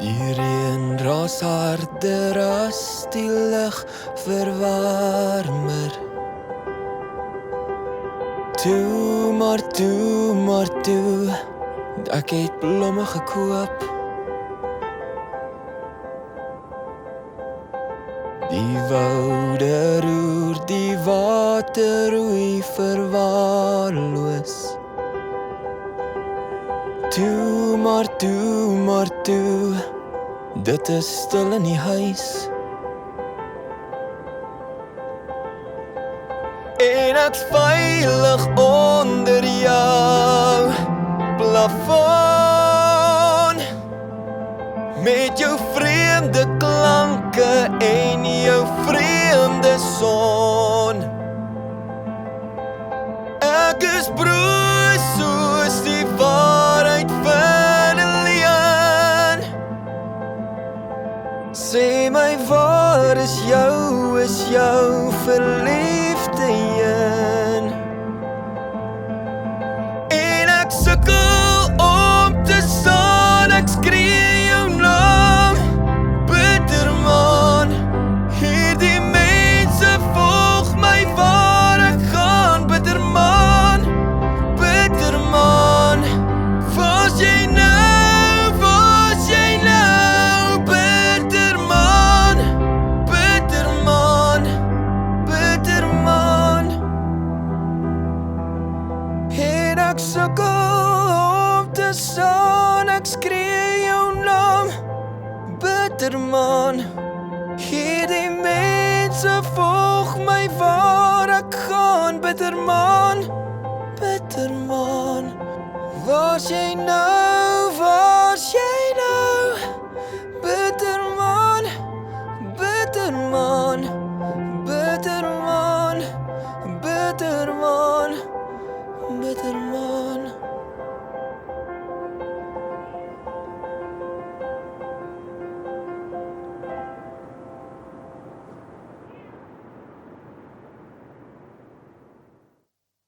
Die reën raas harder as die lug verwarmer. Toe maar toe, ek het blomme gekoop. Die woude roer, die water roei verwaarloos. Toe maar toe, dit is stil in die huis. En ek's veilig onder jou plafon, met jou vreemde klanke en jou vreemde son. Ek is broos soos die waarheid van 'n leuen. Sê my, waar is jou verliefde een? En ek sukkel om te staan, ek skree jou naam, bitterman. Hierdie mense volg my waar ek gaan, bitterman, bitterman. Was jy nou, bitterman, bitterman, bitterman. En ek sukkel om te staan, ek skree jou naam, bitterman. Hierdie mense volg my waar ek gaan, bitterman, bitterman. Was jy nou,